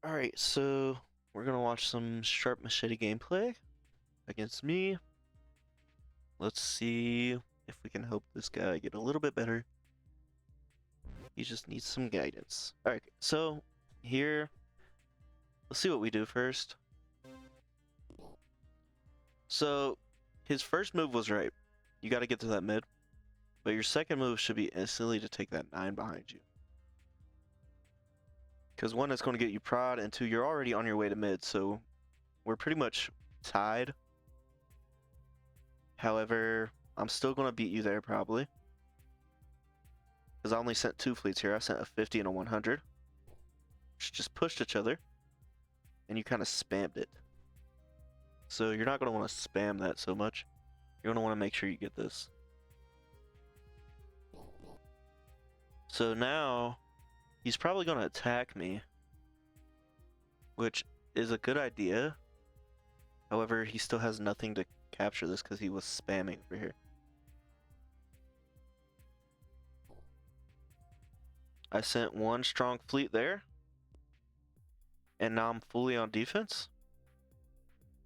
Alright, so we're gonna watch some Sharp Machete gameplay against me. Let's see if we can help this guy get a little bit better. He just needs some guidance. Alright, so here, let's see what we do first. So, his first move was right. You gotta get to that mid. But your second move should be instantly to take that 9 behind you. Because one, it's going to get you prod, and two, you're already on your way to mid, so we're pretty much tied. However, I'm still going to beat you there probably. Because I only sent 2 fleets here. I sent a 50 and a 100. Which just pushed each other. And you kind of spammed it. So you're not going to want to spam that so much. You're going to want to make sure you get this. So now, he's probably going to attack me. Which is a good idea. However, he still has nothing to capture this because he was spamming over here. I sent 1 strong fleet there. And now I'm fully on defense.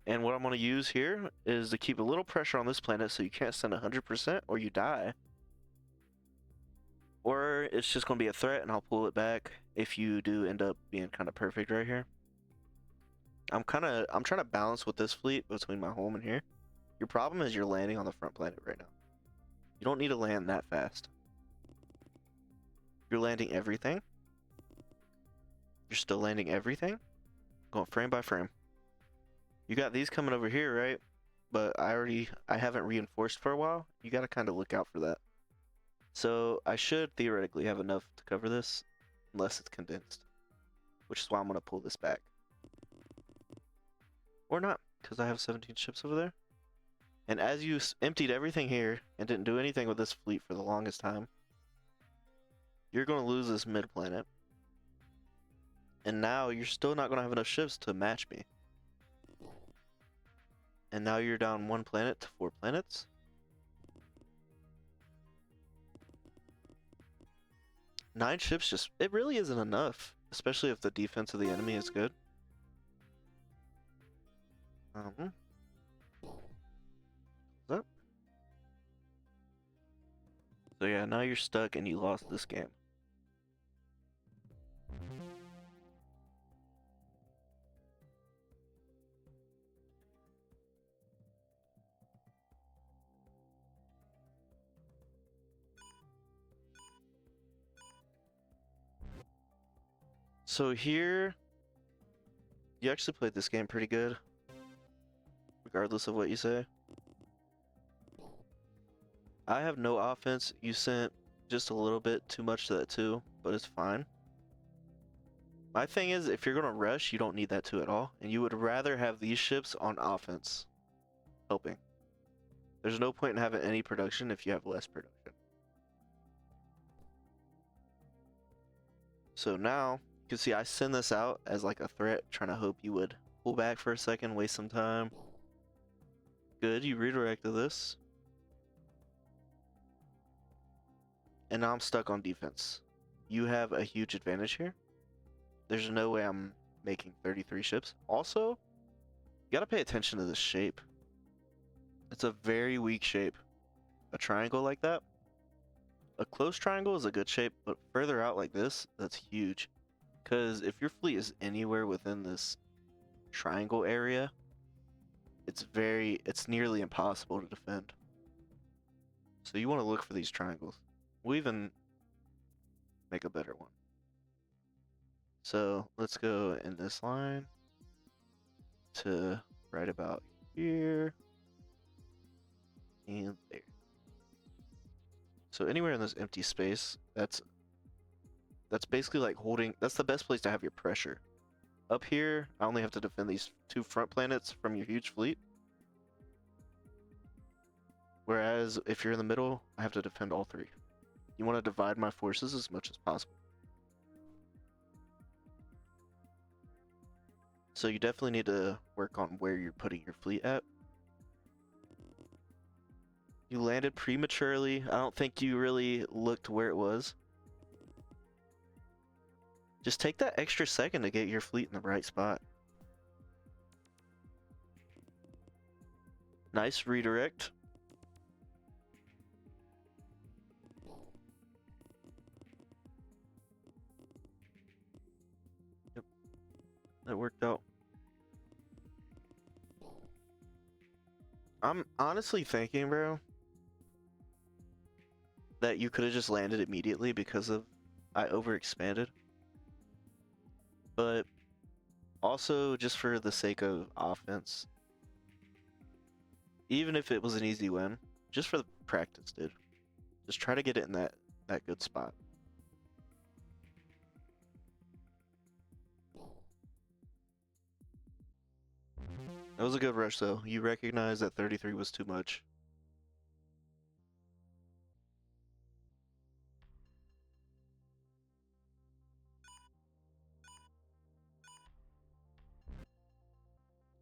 And what I'm going to use here is to keep a little pressure on this planet so you can't send 100% or you die. Or it's just going to be a threat and I'll pull it back if you do end up being kind of perfect right here. I'm trying to balance with this fleet between my home and here. Your problem is you're landing on the front planet right now. You don't need to land that fast. You're landing everything. You're still landing everything. Going frame by frame. You got these coming over here, right? But I haven't reinforced for a while. You got to kind of look out for that. So I should theoretically have enough to cover this, unless it's condensed. Which is why I'm going to pull this back. Or not, because I have 17 ships over there. And as you emptied everything here and didn't do anything with this fleet for the longest time, you're going to lose this mid-planet. And now you're still not going to have enough ships to match me. And now you're down 1 planet to 4 planets. Nine ships just, it really isn't enough. Especially if the defense of the enemy is good. So yeah, now you're stuck and you lost this game. So here, you actually played this game pretty good, regardless of what you say. I have no offense. You sent just a little bit too much to that 2, but it's fine. My thing is, if you're going to rush, you don't need that 2 at all, and you would rather have these ships on offense, helping. There's no point in having any production if you have less production. So now, you can see I send this out as like a threat, trying to hope you would pull back for a second, waste some time. Good, you redirected this. And now I'm stuck on defense. You have a huge advantage here. There's no way I'm making 33 ships. Also, you gotta pay attention to this shape. It's a very weak shape. A triangle like that. A close triangle is a good shape, but further out like this, that's huge. Because if your fleet is anywhere within this triangle area, it's nearly impossible to defend. So you want to look for these triangles. We'll even make a better one. So let's go in this line to right about here and there. So anywhere in this empty space, that's basically like holding, that's the best place to have your pressure. Up here, I only have to defend these 2 front planets from your huge fleet. Whereas if you're in the middle, I have to defend all 3. You want to divide my forces as much as possible. So you definitely need to work on where you're putting your fleet at. You landed prematurely. I don't think you really looked where it was. Just take that extra second to get your fleet in the right spot. Nice redirect. Yep, that worked out. I'm honestly thinking, bro, that you could have just landed immediately because of I overexpanded. But also just for the sake of offense, even if it was an easy win, just for the practice, dude. Just try to get it in that good spot. That was a good rush, though. You recognize that 33 was too much.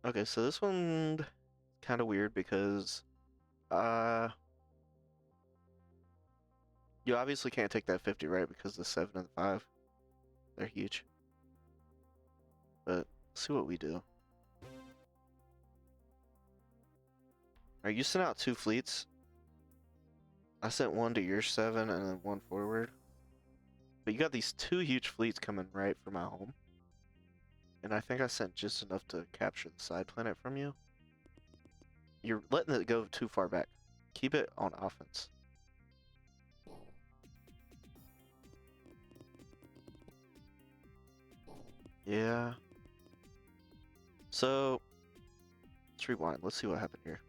Okay, so this one kind of weird because you obviously can't take that 50, right? Because the 7 and the 5, they're huge. But let's see what we do. Alright, you sent out 2 fleets. I sent one to your 7 and then one forward. But you got these 2 huge fleets coming right for my home. And I think I sent just enough to capture the side planet from you. You're letting it go too far back. Keep it on offense. Yeah. So, let's rewind. Let's see what happened here.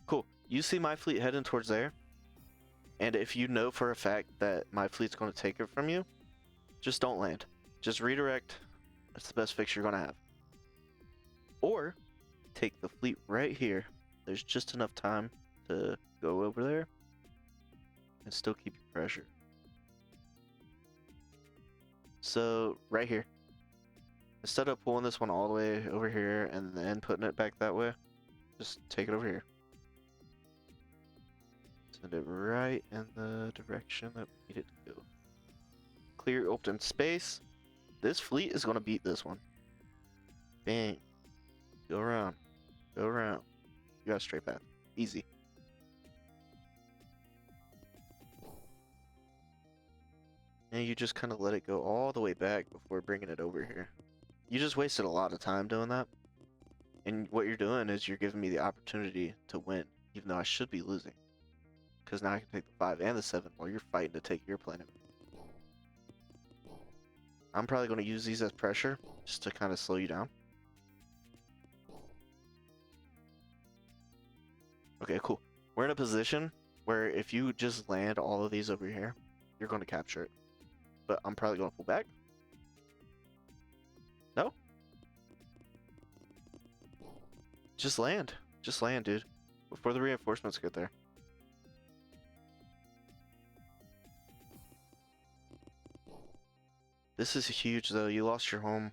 Cool. You see my fleet heading towards there. And if you know for a fact that my fleet's going to take it from you, just don't land. Just redirect. That's the best fix you're going to have. Or, take the fleet right here. There's just enough time to go over there and still keep your pressure. So, right here. Instead of pulling this one all the way over here and then putting it back that way, just take it over here. Send it right in the direction that we need it to go. Clear open space. This fleet is going to beat this one. Bang. Go around. Go around. You got a straight path. Easy. And you just kind of let it go all the way back before bringing it over here. You just wasted a lot of time doing that. And what you're doing is you're giving me the opportunity to win, even though I should be losing. Because now I can take the 5 and the 7 while you're fighting to take your planet. I'm probably going to use these as pressure, just to kind of slow you down. Okay, cool. We're in a position where if you just land all of these over here, you're going to capture it. But I'm probably going to pull back. No? Just land. Just land, dude. Before the reinforcements get there. This is huge, though. You lost your home. I'm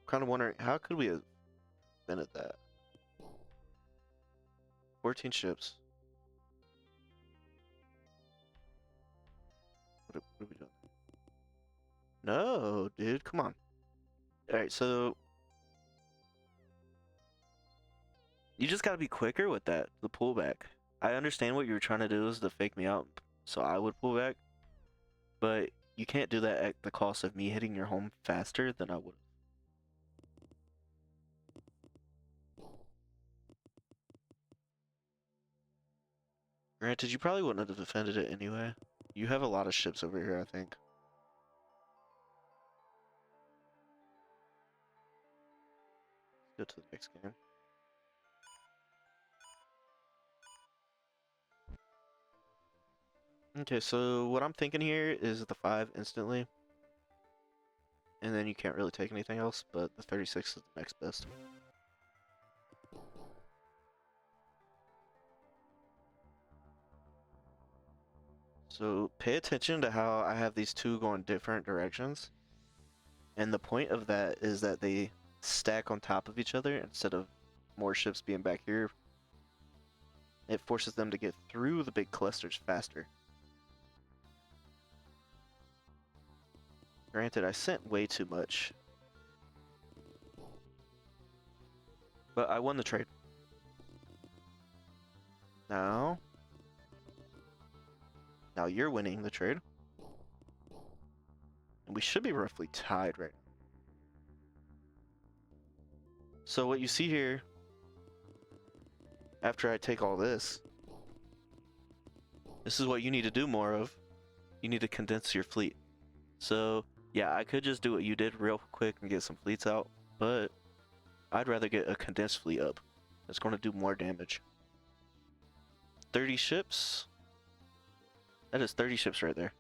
kind of wondering, how could we have been at that? 14 ships. What are we doing? No, dude, come on. Alright, so you just gotta be quicker with that, the pullback. I understand what you were trying to do is to fake me out, so I would pull back. But you can't do that at the cost of me hitting your home faster than I would. Granted, you probably wouldn't have defended it anyway. You have a lot of ships over here, I think. Go to the next game. Okay, so what I'm thinking here is the 5 instantly. And then you can't really take anything else, but the 36 is the next best. So pay attention to how I have these 2 going different directions. And the point of that is that they stack on top of each other instead of more ships being back here. It forces them to get through the big clusters faster. Granted, I sent way too much. But I won the trade. Now you're winning the trade. And we should be roughly tied right now. So what you see here, after I take all this is what you need to do more of. You need to condense your fleet. So yeah, I could just do what you did real quick and get some fleets out, but I'd rather get a condensed fleet up. It's going to do more damage. 30 ships. That is 30 ships right there.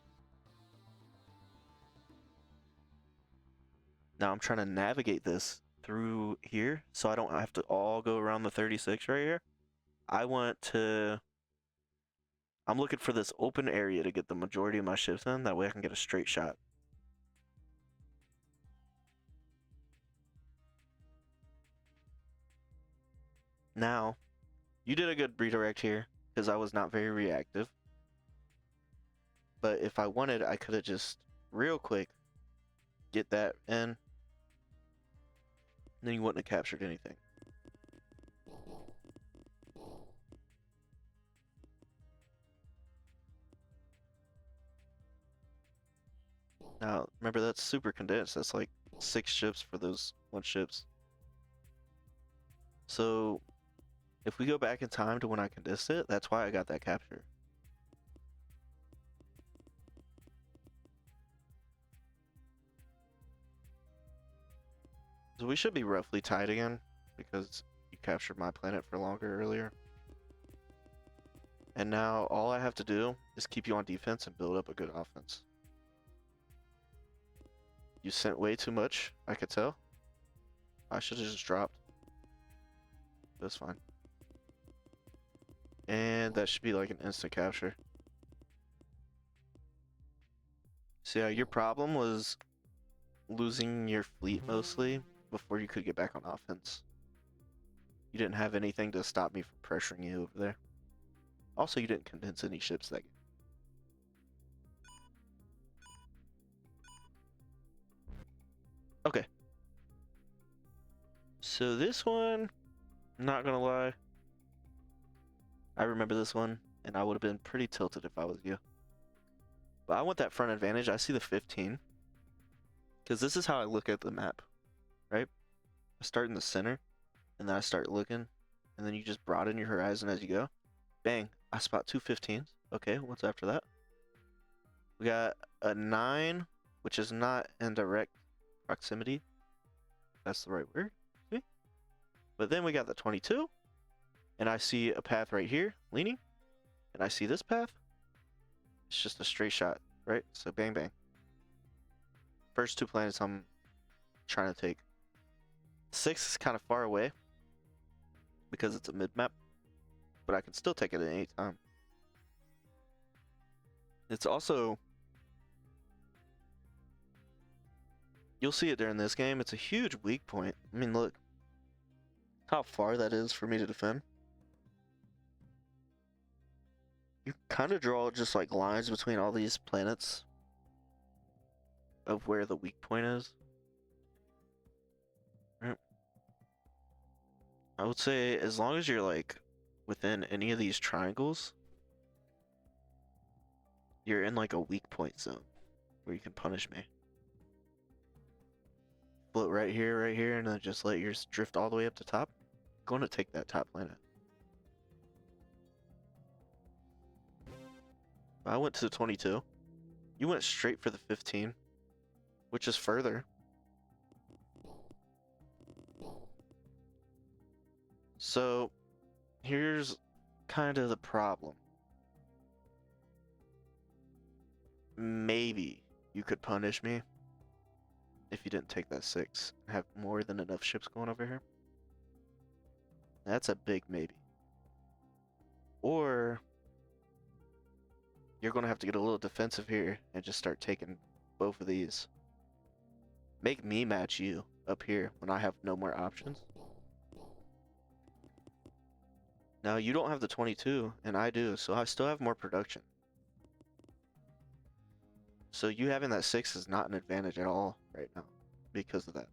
Now I'm trying to navigate this through here so I don't have to all go around the 36 right here. I'm looking for this open area to get the majority of my ships in. That way I can get a straight shot. Now, you did a good redirect here because I was not very reactive. But if I wanted, I could have just real quick get that in. Then you wouldn't have captured anything. Now, remember that's super condensed. That's like 6 ships for those 1 ships. So, if we go back in time to when I condensed it, that's why I got that capture. So we should be roughly tied again because you captured my planet for longer earlier. And now all I have to do is keep you on defense and build up a good offense. You sent way too much, I could tell. I should have just dropped. That's fine. And that should be like an instant capture. See how your problem was losing your fleet mostly before you could get back on offense. You didn't have anything to stop me from pressuring you over there. Also, you didn't condense any ships that game. Okay. So this one, not gonna lie, I remember this one, and I would have been pretty tilted if I was you. But I want that front advantage. I see the 15. Because this is how I look at the map, right? I start in the center, and then I start looking, and then you just broaden your horizon as you go. Bang, I spot 2 15s. Okay, what's after that? We got a 9, which is not in direct proximity. That's the right word. See? But then we got the 22, and I see a path right here, leaning, and I see this path. It's just a straight shot, right? So bang, bang. First 2 planets I'm trying to take. 6 is kind of far away because it's a mid-map, but I can still take it at any time. It's also, you'll see it during this game, it's a huge weak point. I mean, look how far that is for me to defend. You kind of draw just like lines between all these planets of where the weak point is. Right. I would say as long as you're like within any of these triangles, you're in like a weak point zone where you can punish me. Float right here, and then just let yours drift all the way up to top. I'm going to take that top planet. I went to the 22. You went straight for the 15, which is further. So here's kind of the problem. Maybe you could punish me if you didn't take that 6 and have more than enough ships going over here. That's a big maybe. Or you're going to have to get a little defensive here and just start taking both of these. Make me match you up here when I have no more options. Now you don't have the 22 and I do, so I still have more production. So you having that 6 is not an advantage at all right now because of that.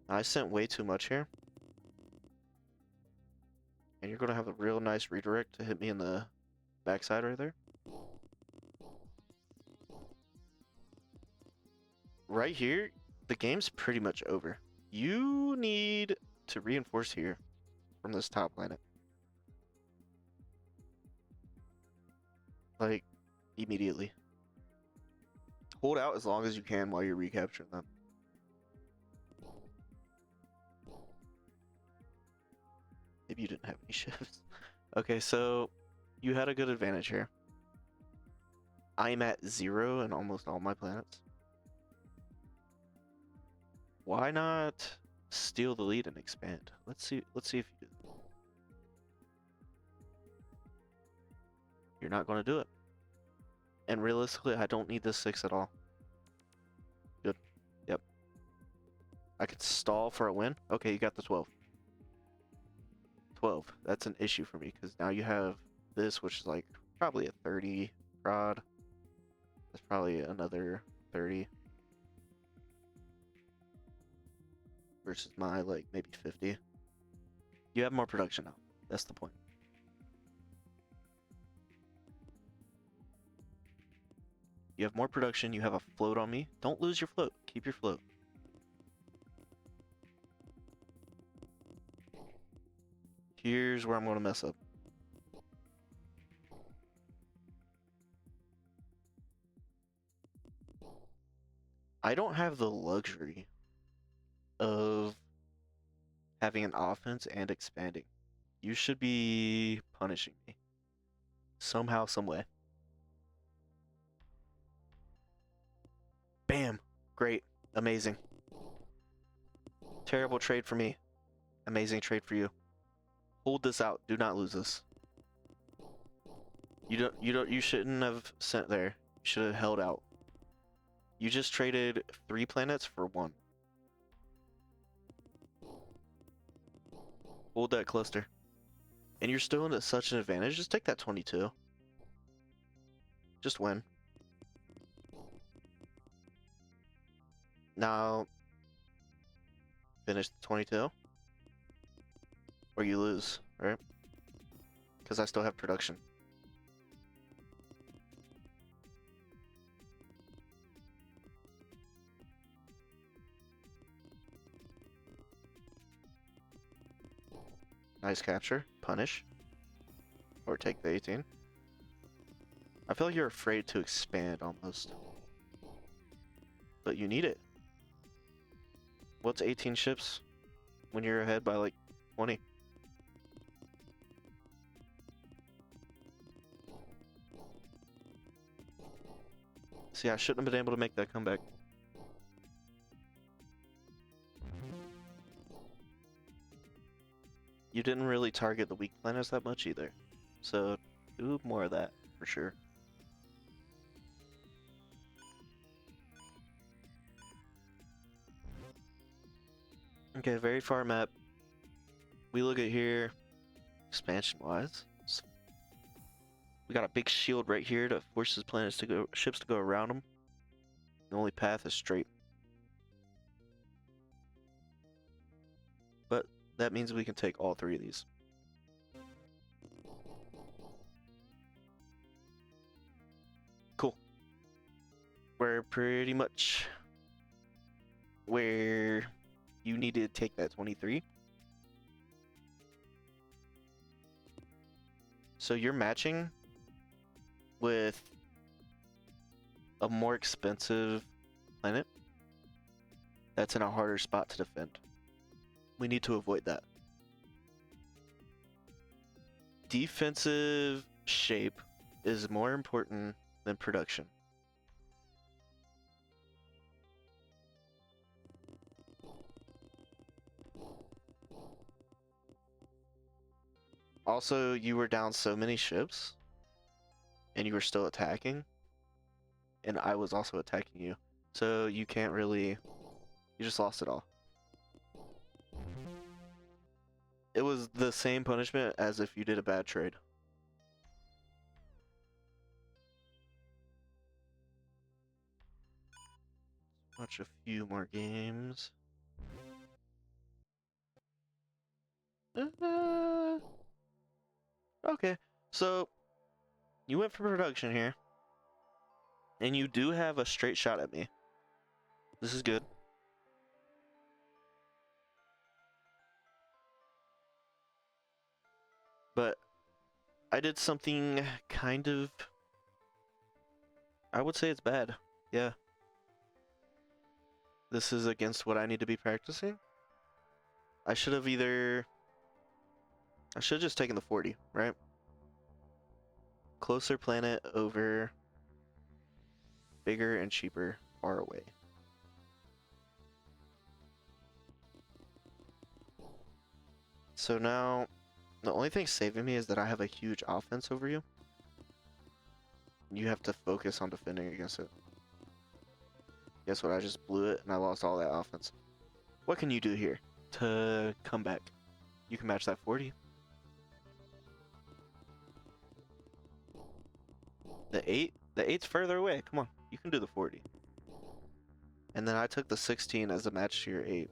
I sent way too much here. And you're going to have a real nice redirect to hit me in the backside right there. Right here, the game's pretty much over. You need to reinforce here from this top planet. Like, immediately. Hold out as long as you can while you're recapturing them. Maybe you didn't have any shifts. Okay, so you had a good advantage here. I'm at 0 in almost all my planets. Why not steal the lead and expand? Let's see if you do. You're not going to do it. And realistically, I don't need this 6 at all. Good. Yep. I could stall for a win. Okay, you got the 12. 12. That's an issue for me because now you have this, which is like probably a 30 prod. That's probably another 30. Versus my like maybe 50. You have more production now. That's the point. You have more production. You have a float on me. Don't lose your float. Keep your float. Here's where I'm going to mess up. I don't have the luxury of having an offense and expanding. You should be punishing me. Somehow, some way. Bam! Great. Amazing. Terrible trade for me. Amazing trade for you. Hold this out. Do not lose this. You shouldn't have sent there. You should have held out. You just traded 3 planets for 1. Hold that cluster. And you're still in such an advantage. Just take that 22. Just win. Now, finish the 22. Or you lose, right? Because I still have production. Nice capture. Punish. Or take the 18. I feel like you're afraid to expand almost. But you need it. What's 18 ships when you're ahead by like 20? See, I shouldn't have been able to make that comeback. You didn't really target the weak planets that much either. So, do more of that, for sure. Okay, very far map. We look at here, expansion-wise. We got a big shield right here that forces ships to go around them. The only path is straight. But that means we can take all 3 of these. Cool. We're pretty much where you need to take that 23. So you're matching with a more expensive planet that's in a harder spot to defend. We need to avoid that. Defensive shape is more important than production. Also, you were down so many ships, and you were still attacking, and I was also attacking you. So you can't really... You just lost it all. It was the same punishment as if you did a bad trade. Watch a few more games. Okay, so you went for production here, and you do have a straight shot at me. This is good. But I did something kind of... I would say it's bad. Yeah. This is against what I need to be practicing. I should have just taken the 40, right? Closer planet over bigger and cheaper far away. So now, the only thing saving me is that I have a huge offense over you. You have to focus on defending against it. Guess what? I just blew it and I lost all that offense. What can you do here to come back? You can match that 40. The 8? The 8's further away. Come on. You can do the 40. And then I took the 16 as a match to your 8.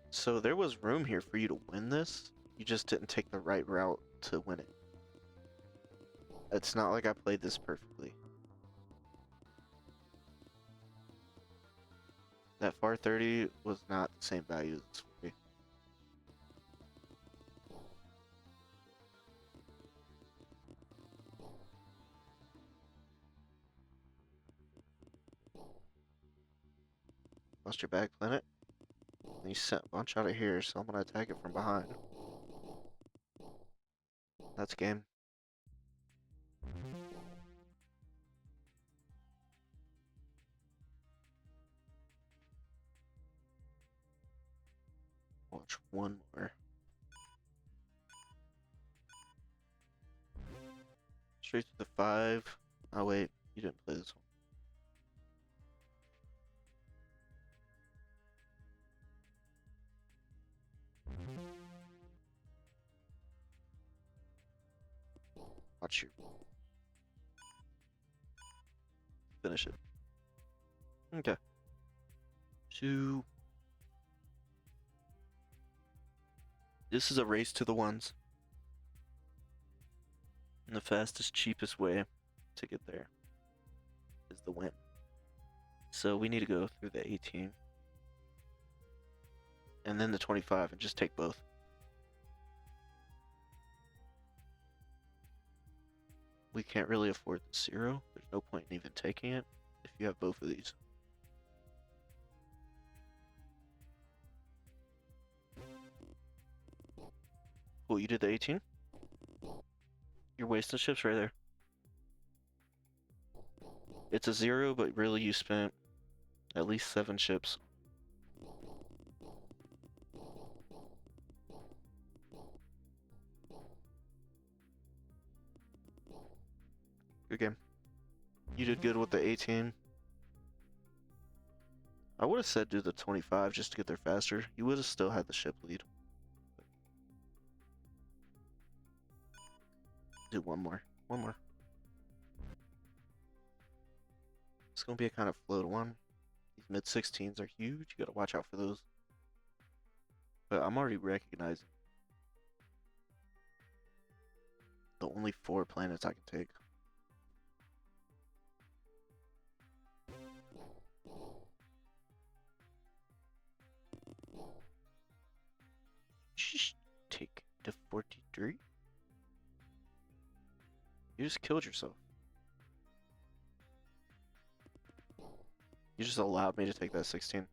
So there was room here for you to win this. You just didn't take the right route to win it. It's not like I played this perfectly. That far 30 was not the same value as this 40. Lost your back planet. And you sent a bunch out of here, so I'm gonna attack it from behind. That's game. Watch one more. Straight to the 5. Oh wait, you didn't play this one. Watch you. Finish it. Okay. 2. This is a race to the ones. And the fastest, cheapest way to get there is the win. So we need to go through the 18. And then the 25 and just take both. We can't really afford the 0. There's no point in even taking it if you have both of these. Cool, you did the 18? You're wasting ships right there. It's a 0, but really you spent at least 7 ships. Good game. You did good with the 18. I would have said do the 25 just to get there faster. You would have still had the ship lead. Do one more. One more. It's going to be a kind of float one. These mid-16s are huge. You got to watch out for those. But I'm already recognizing the only 4 planets I can take. Just take the 43. You just killed yourself. You just allowed me to take that 16.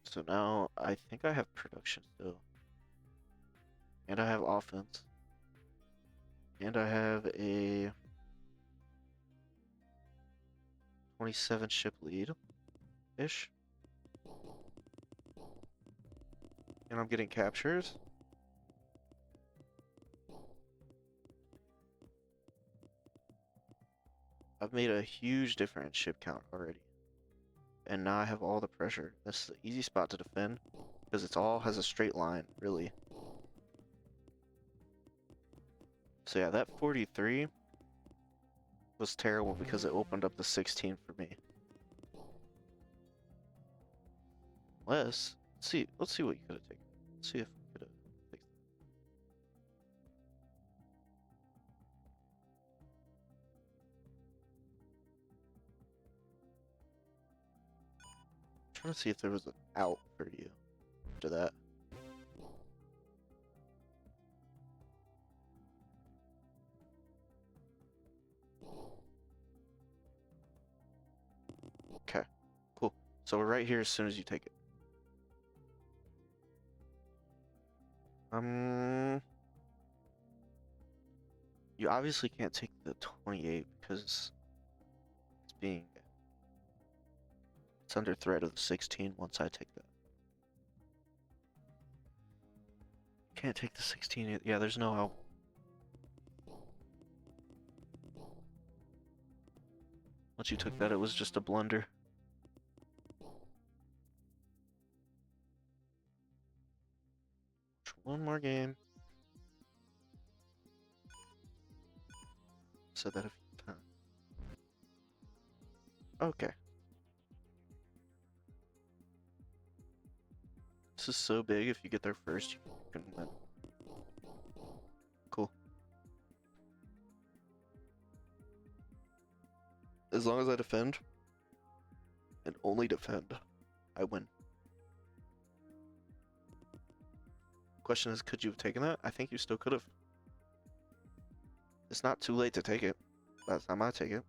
So now I think I have production still. And I have offense. And I have a 27 ship lead-ish. And I'm getting captures. I've made a huge difference in ship count already. And now I have all the pressure. This is an easy spot to defend because it's all has a straight line, really. So yeah, that 43, was terrible because it opened up the 16 for me. Let's see what you could have taken. Let's see if we could have fixed it. I'm trying to see if there was an out for you after that. Okay, cool. So we're right here as soon as you take it. You obviously can't take the 28 because it's under threat of the 16 once I take that. Can't take the 16. Yeah, there's no out. Once you took that, it was just a blunder. One more game. Said that a few times. Okay. This is so big, if you get there first, you can win. Cool. As long as I defend, and only defend, I win. Question is, could you have taken that? I think you still could have. It's not too late to take it. By the time I take it.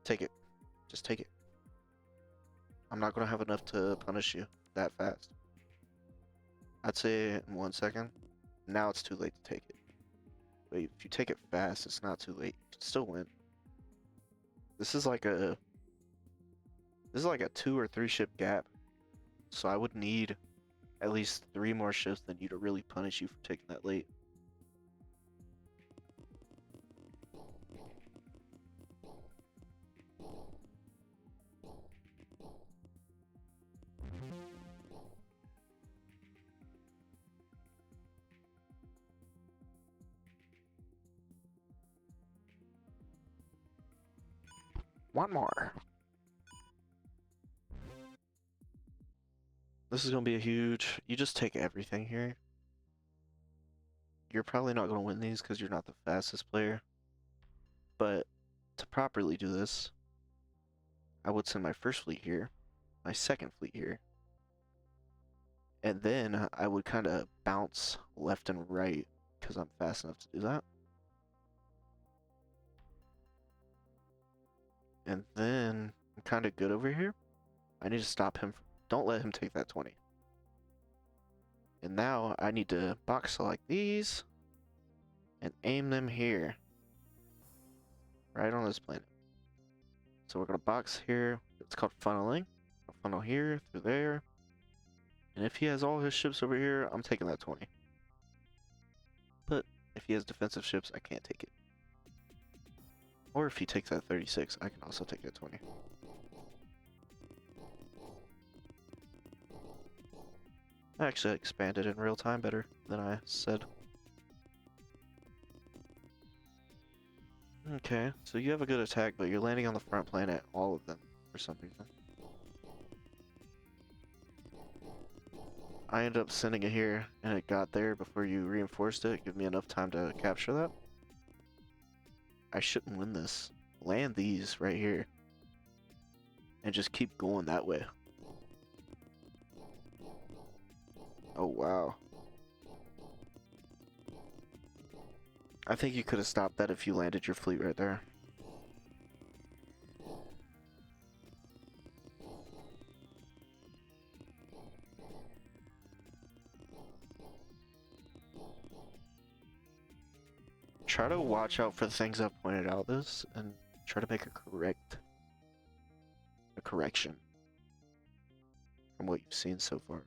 Take it. Just take it. I'm not gonna have enough to punish you that fast. I'd say in 1 second. Now it's too late to take it. But if you take it fast, it's not too late. You can still win. This is like a 2 or 3 ship gap. So I would need at least 3 more ships than you to really punish you for taking that late. One more. This is gonna be a huge. You just take everything here. You're probably not gonna win these because you're not the fastest player. But to properly do this, I would send my first fleet here, my second fleet here, and then I would kind of bounce left and right because I'm fast enough to do that. And then I'm kind of good over here. I need to stop him. Don't let him take that 20. And now I need to box select these and aim them here. Right on this planet. So we're going to box here. It's called funneling. I'll funnel here, through there. And if he has all his ships over here, I'm taking that 20. But if he has defensive ships, I can't take it. Or if he takes that 36, I can also take that 20. I actually expanded in real time better than I said. Okay, so you have a good attack, but you're landing on the front planet, all of them, for some reason. I ended up sending it here, and it got there before you reinforced it. Give me enough time to capture that. I shouldn't win this. Land these right here. And just keep going that way. Oh, wow. I think you could have stopped that if you landed your fleet right there. Try to watch out for the things I've pointed out this, and try to make a correction from what you've seen so far.